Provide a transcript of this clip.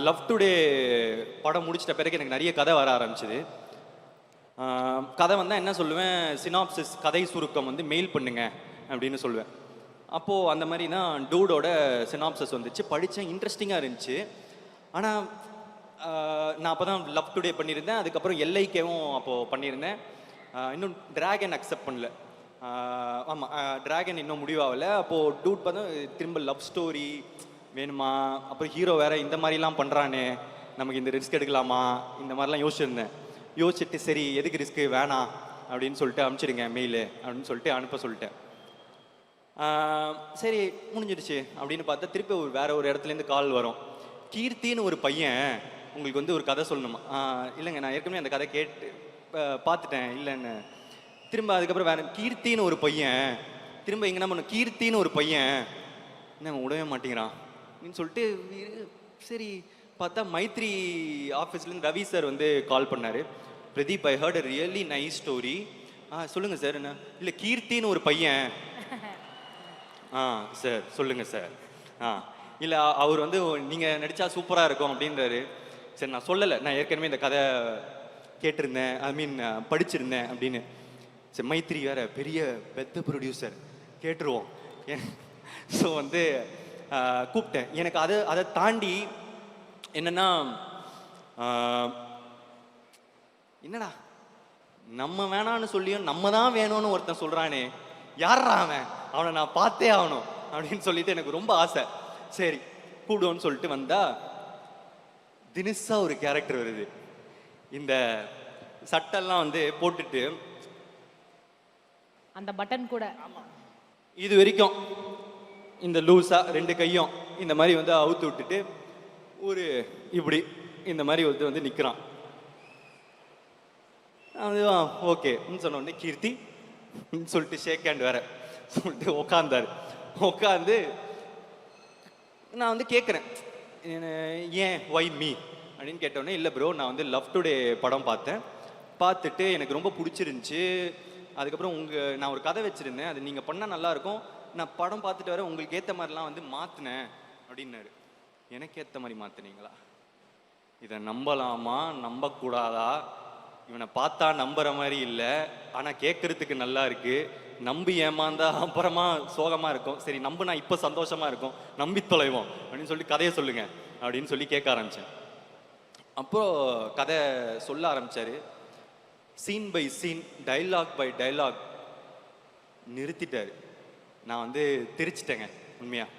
Love today படம் முடிச்சிட்ட பிறகு எனக்கு நிறைய கதை வர ஆரம்பிச்சுது. கதை வந்தால் என்ன சொல்லுவேன், சினாப்சிஸ் கதை சுருக்கம் வந்து மெயில் பண்ணுங்க அப்படின்னு சொல்லுவேன். அப்போது அந்த மாதிரி தான் டூடோட சினாப்சிஸ் வந்துச்சு. படித்தேன், இன்ட்ரெஸ்டிங்காக இருந்துச்சு. ஆனால் நான் அப்போ தான் லவ் டுடே பண்ணியிருந்தேன். அதுக்கப்புறம் எல்ஐகேவும் அப்போது பண்ணியிருந்தேன். இன்னும் டிராகன் அக்செப்ட் பண்ணல. ஆமாம், டிராகன் இன்னும் முடிவாகலை. அப்போது டூட் பார்த்தா திரும்ப லவ் ஸ்டோரி வேணுமா, அப்புறம் ஹீரோ வேறு இந்த மாதிரிலாம் பண்ணுறானே, நமக்கு இந்த ரிஸ்க் எடுக்கலாமா, இந்த மாதிரிலாம் யோசிச்சிருந்தேன். யோசிச்சுட்டு சரி எதுக்கு ரிஸ்க்கு வேணாம் அப்படின்னு சொல்லிட்டு அனுப்பிச்சிடுங்க மெயிலு அப்படின்னு சொல்லிட்டு அனுப்ப சொல்லிட்டேன். சரி முடிஞ்சிடுச்சு அப்படின்னு பார்த்தா திருப்பி வேற ஒரு இடத்துலேருந்து கால் வரும். கீர்த்தின்னு ஒரு பையன் உங்களுக்கு வந்து ஒரு கதை சொல்லணுமா? இல்லைங்க, நான் ஏற்கனவே அந்த கதை கேட்டு பார்த்துட்டேன் இல்லைன்னு. திரும்ப அதுக்கப்புறம் வேற கீர்த்தின்னு ஒரு பையன், திரும்ப இங்கே என்ன பண்ணும், கீர்த்தின்னு ஒரு பையன் என்ன விடவே மாட்டேங்கிறான் அப்படின்னு சொல்லிட்டு சரி பார்த்தா மைத்ரி ஆஃபீஸ்லேருந்து ரவி சார் வந்து கால் பண்ணார். Pradeep, I heard a really nice story. சொல்லுங்கள் சார். என்ன இல்லை, கீர்த்தின்னு ஒரு பையன். சார் சொல்லுங்கள் சார். இல்லை அவர் வந்து நீங்கள் நடித்தா சூப்பராக இருக்கும் அப்படின்றாரு. சரி நான் சொல்லலை, நான் ஏற்கனவே இந்த கதை கேட்டிருந்தேன், ஐ மீன் படிச்சிருந்தேன் அப்படின்னு. சரி மைத்ரி வேறு பெரிய பெத்த ப்ரொடியூசர், கேட்டுருவோம். ஸோ வந்து கூப்பிட்டேன். எனக்கு அதை தாண்டி என்னன்னா, என்னடா நம்ம வேணான்னு சொல்லியும் நம்ம தான் வேணும்னு ஒருத்தன் சொல்கிறானே, யாரா அவனை நான் பார்த்தே ஆகணும் அப்படின்னு சொல்லிட்டு எனக்கு ரொம்ப ஆசை. சரி கூப்பிடுவோன்னு சொல்லிட்டு வந்தா தினுசா ஒரு கேரக்டர் வருது. இந்த சட்டெல்லாம் வந்து போட்டுட்டு அந்த பட்டன் கூட இது வரைக்கும் இந்த லூஸா ரெண்டு கையும் இந்த மாதிரி வந்து அவுத்து விட்டுட்டு ஒரு இப்படி இந்த மாதிரி வந்து நிற்கிறான். அதுதான் ஓகே சொன்ன உடனே கீர்த்தி சொல்லிட்டு ஷேக் ஹேண்ட் வேற சொல்லிட்டு உட்காந்தாரு. உட்காந்து நான் வந்து கேட்குறேன், ஏன் ஒய் மீ அப்படின்னு கேட்டோடனே, இல்லை ப்ரோ நான் வந்து லவ் டுடே படம் பார்த்தேன், பார்த்துட்டு எனக்கு ரொம்ப பிடிச்சிருந்துச்சி. அதுக்கப்புறம் நான் ஒரு கதை வச்சுருந்தேன், அது நீங்கள் பண்ணால் நல்லாயிருக்கும், நான் படம் பார்த்துட்டு வர உங்களுக்கு ஏற்ற மாதிரிலாம் வந்து மாற்றினேன் அப்படின்னாரு. எனக்கு ஏற்ற மாதிரி மாற்றினீங்களா? இதை நம்பலாமா நம்பக்கூடாதா? இவனை பார்த்தா நம்புற மாதிரி இல்லை, ஆனால் கேட்கறதுக்கு நல்லா இருக்கு. நம்பி ஏமாந்தா அப்புறமா சோகமாக இருக்கும். சரி நம்புனா இப்போ சந்தோஷமாக இருக்கும், நம்பி தொலைவோம் அப்படின்னு சொல்லி கதையை சொல்லுங்க அப்படின்னு சொல்லி கேட்க ஆரம்பித்தேன். அப்போது கதை சொல்ல ஆரம்பித்தார். Scene by scene, dialogue by dialogue நிறுத்திட்டார். நான் வந்து தெரிச்சிட்டேங்க உண்மையாக.